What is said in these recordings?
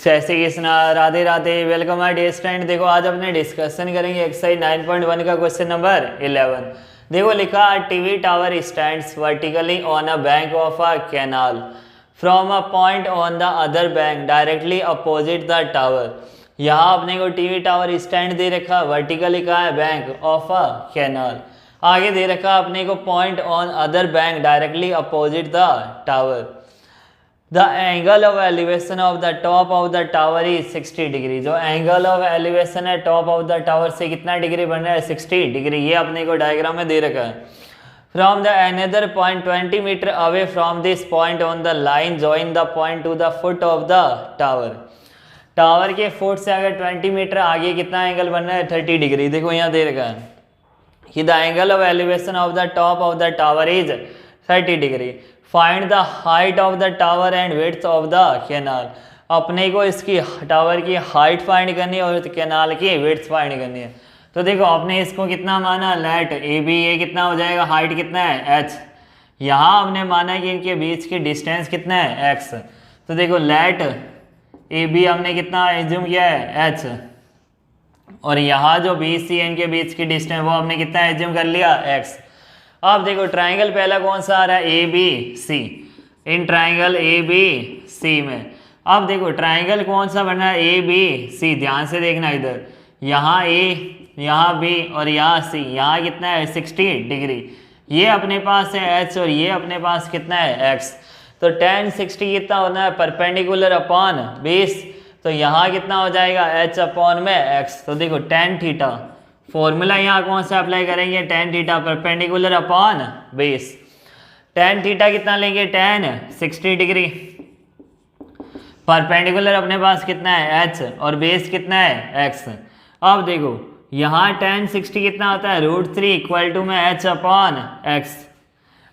जैसे कि Radhe Radhe, welcome my dear student. देखो आज अपने डिस्कशन करेंगे एक्सरसाइज 9.1 का क्वेश्चन नंबर 11। देखो लिखा TV tower stands vertically on a bank of a canal from a point on the other bank directly opposite the tower. यहाँ अपने को टीवी टावर स्टैंड दे रखा, वर्टिकली कहा है बैंक ऑफ अ कैनाल, आगे दे रखा अपने को point on other bank directly opposite the tower. The angle of elevation of the top of the tower is 60 degree. जो एंगल ऑफ एलिवेशन है top of the tower से कितना degree बन रहा है? 60 डिग्री। ये अपने को डायग्राम में दे रखा है। From the another point 20 metre away from this point on the line join the point to the foot of the tower. Tower के फुट से अगर 20 मीटर आगे कितना एंगल बन रहा है? 30 डिग्री। देखो यहाँ दे रखा है कि the angle of elevation of the top of the tower is 30 degree. Find the height of the tower and width of the canal. अपने को इसकी टावर की हाइट फाइंड करनी है और कैनाल की विड्थ फाइंड करनी है। तो देखो आपने इसको कितना माना? लेट ए बी, ये कितना हो जाएगा? हाइट कितना है? एच। यहाँ हमने माना कि इनके बीच की डिस्टेंस कितना है? एक्स। तो देखो लेट ए बी हमने कितना एज्यूम किया है? एच। और यहाँ जो बी सी इनके बीच की डिस्टेंस वो हमने कितना एज्यूम कर लिया? एक्स। अब देखो ट्राइंगल पहला कौन सा आ रहा है? A B C. In triangle A B C में अब देखो ट्राइंगल कौन सा बन रहा है? A B C. ध्यान से देखना इधर, यहाँ ए, यहाँ बी और यहाँ सी। यहाँ कितना है? 60 डिग्री। ये अपने पास है एच और ये अपने पास कितना है? एक्स। तो tan 60 कितना होना है? Perpendicular upon 20। तो यहाँ कितना हो जाएगा? एच अपॉन में एक्स। तो देखो tan थीटा फॉर्मूला यहाँ कौन सा अप्लाई करेंगे? tan theta perpendicular upon base. tan theta कितना लेंगे? tan 60 degree. परपेंडिकुलर अपने पास कितना है? h और बेस कितना है? x। अब देखो यहाँ tan 60 कितना होता है? √3 इक्वल टू में h अपॉन x।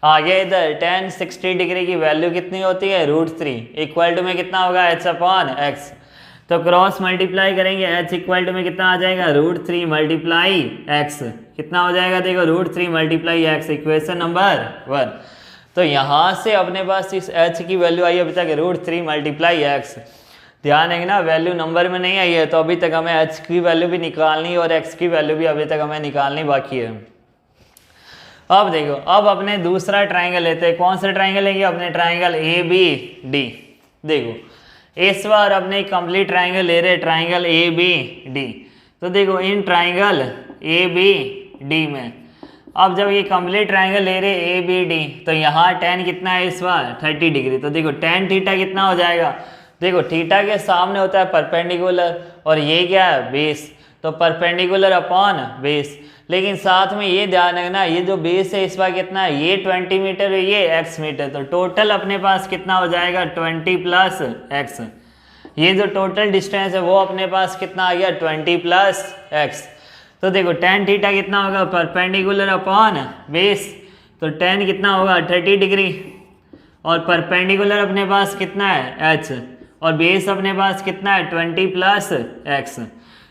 आगे इधर tan 60 डिग्री की वैल्यू कितनी होती है? √3 इक्वल टू में कितना होगा? h upon x। तो क्रॉस मल्टीप्लाई करेंगे, h इक्वल टू में कितना आ जाएगा? √3 मल्टीप्लाई x। कितना हो जाएगा? देखो √3 मल्टीप्लाई x, इक्वेशन नंबर 1। तो यहाँ से अपने पास इस h की वैल्यू आई अभी तक √3 मल्टीप्लाई x। ध्यान रखना वैल्यू नंबर में नहीं आई है, तो अभी तक हमें h की वैल्यू भी निकालनी और x की वैल्यू भी अभी तक हमें निकालनी बाकी है। अब देखो अब अपने दूसरा ट्राइंगल लेते हैं। कौन सा ट्राइंगल लेंगे? अपने ट्राइंगल ए बी डी। देखो इस बार अपने कंप्लीट ट्राइंगल ले रहे, ट्राइंगल ए बी डी। तो देखो in triangle A B D में अब जब ये कंप्लीट ट्राइंगल ले रहे ए बी डी, तो यहाँ tan कितना है इस बार? 30 डिग्री। तो देखो tan थीटा कितना हो जाएगा? देखो थीटा के सामने होता है परपेंडिकुलर और ये क्या है? बेस। तो परपेंडिकुलर अपॉन बेस। लेकिन साथ में ये ध्यान रखना ये जो बेस है इस बार कितना है? ये 20 मीटर है, ये x मीटर। तो टोटल अपने पास कितना हो जाएगा? 20 प्लस x। ये जो टोटल डिस्टेंस है वो अपने पास कितना आ गया? 20 प्लस x। तो देखो tan थीटा कितना होगा? Perpendicular upon base. तो tan कितना होगा? 30 डिग्री। और परपेंडिकुलर अपने पास कितना है? h। और बेस अपने पास कितना है? 20 प्लस x।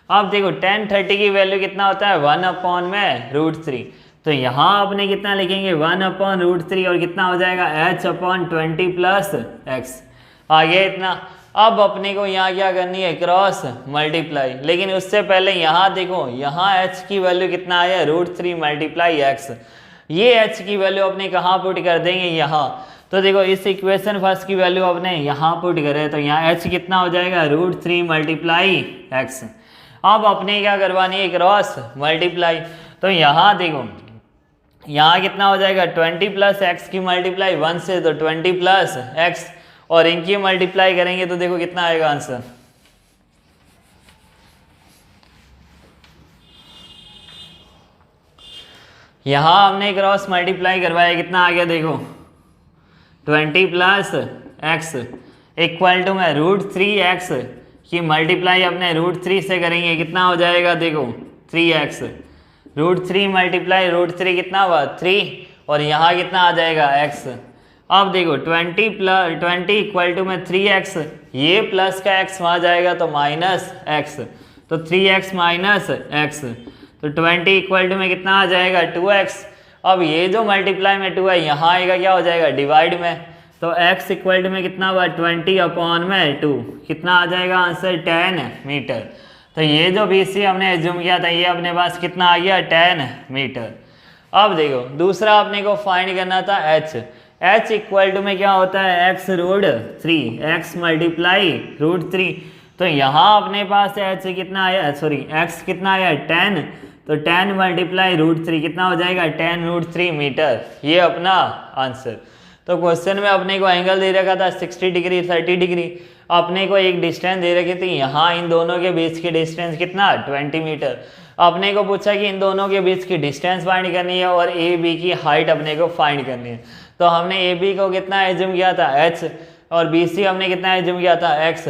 अब देखो tan 30 की वैल्यू कितना होता है? 1 अपॉन में √3। तो यहाँ अपने कितना लिखेंगे? 1 अपॉन √3 और कितना हो जाएगा? h upon 20 plus x। आगे इतना। अब अपने को यहाँ क्या करनी है? Cross multiply. लेकिन उससे पहले यहाँ देखो यहाँ h की वैल्यू कितना आया? √3 मल्टीप्लाई x। ये h की वैल्यू अपने कहाँ पुट कर देंगे? यहाँ। तो देखो इस इक्वेशन फर्स्ट की वैल्यू अपने यहाँ पुट करें तो यहाँ h कितना हो जाएगा? √3 मल्टीप्लाई x। अब अपने क्या करवानी है? Cross multiply. तो यहाँ देखो यहाँ कितना हो जाएगा? 20 प्लस एक्स की मल्टीप्लाई 1 से, तो 20 प्लस एक्स और इनकी मल्टीप्लाई करेंगे तो देखो कितना आएगा आंसर? यहाँ हमने क्रॉस मल्टीप्लाई करवाया, कितना आ गया? देखो 20 प्लस एक्स इक्वल टू में √3x की मल्टीप्लाई अपने √3 से करेंगे, कितना हो जाएगा? देखो 3x। √3 मल्टीप्लाई √3 कितना हुआ? 3। और यहाँ कितना आ जाएगा? x। अब देखो 20 इक्वल टू में 3x, ये प्लस का x वहाँ जाएगा तो माइनस x। तो 3x माइनस x। तो 20 इक्वल टू में कितना आ जाएगा? 2x। अब ये जो मल्टीप्लाई में 2 है यहाँ आएगा क्या हो जाएगा? डिवाइड में। तो x इक्वल टू में कितना हुआ 20/2, कितना आ जाएगा आंसर 10 मीटर। तो ये जो BC हमने एज्यूम किया था ये अपने पास कितना आ गया 10 मीटर। अब देखो दूसरा अपने को फाइंड करना था h इक्वल टू में क्या होता है x√3, x मल्टीप्लाई √3। तो यहाँ अपने पास h कितना आया, सॉरी x कितना आया 10, तो 10 मल्टीप्लाई √3 कितना हो जाएगा 10√3 मीटर, ये अपना आंसर। तो क्वेश्चन में अपने को एंगल दे रखा था 60 डिग्री 30 डिग्री, अपने को एक डिस्टेंस दे रखी थी, यहाँ इन दोनों के बीच की डिस्टेंस कितना 20 मीटर। अपने को पूछा कि इन दोनों के बीच की डिस्टेंस फाइंड करनी है और ए बी की हाइट अपने को फाइंड करनी है। तो हमने ए बी को कितना एज्यूम किया था h और बी सी हमने कितना एज्यूम किया था x।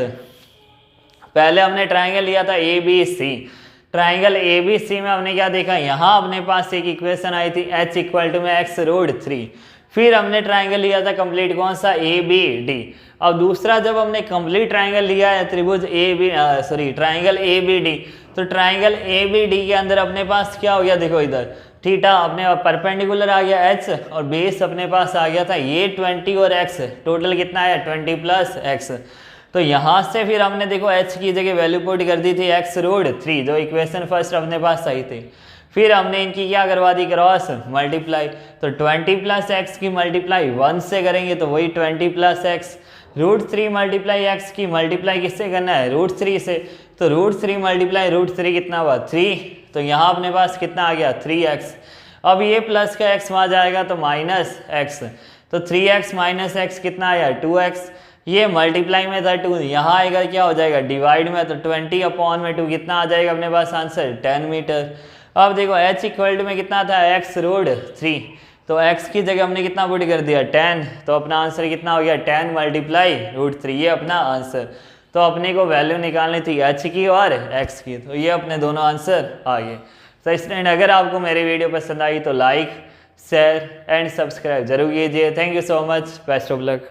पहले हमने ट्राइंगल लिया था A B C, triangle A B C में हमने क्या देखा, यहाँ अपने पास एक इक्वेशन आई थी h इक्वल टू में x√3। फिर हमने ट्राइंगल लिया था कंप्लीट कौन सा ए बी डी। अब दूसरा जब हमने कंप्लीट ट्राइंगल लिया है त्रिभुज ट्राइंगल ए बी डी, तो ट्राइंगल ए बी डी के अंदर अपने पास क्या हो गया, देखो इधर थीटा अपने परपेंडिकुलर आ गया h और बेस अपने पास आ गया था ये 20 और x, टोटल कितना आया 20 प्लस x। तो यहाँ से फिर हमने देखो h की जगह वैल्यू पुट कर दी थी x√3, जो इक्वेशन फर्स्ट अपने पास आई थी। फिर हमने इनकी क्या करवा दी क्रॉस मल्टीप्लाई, तो 20 प्लस एक्स की मल्टीप्लाई 1 से करेंगे तो वही 20 प्लस एक्स, √3 मल्टीप्लाई एक्स की मल्टीप्लाई किससे करना है √3 से, तो √3 मल्टीप्लाई √3 कितना हुआ 3, तो यहाँ अपने पास कितना आ गया 3x। अब ये प्लस का x वहाँ जाएगा तो माइनस x, तो 3x माइनस x कितना आया 2x। ये मल्टीप्लाई में था 2, यहाँ आएगा क्या हो जाएगा डिवाइड में, तो 20/2 कितना आ जाएगा अपने पास आंसर 10 मीटर। अब देखो h इक्वल टू में कितना था x√3, तो x की जगह हमने कितना पुट कर दिया 10, तो अपना आंसर कितना हो गया 10 मल्टीप्लाई √3, ये अपना आंसर। तो अपने को वैल्यू निकालनी थी h की और x की, तो ये अपने दोनों आंसर आ गए। तो स्टूडेंट अगर आपको मेरी वीडियो पसंद आई तो लाइक शेयर एंड सब्सक्राइब जरूर कीजिए। Thank you so much, best of luck.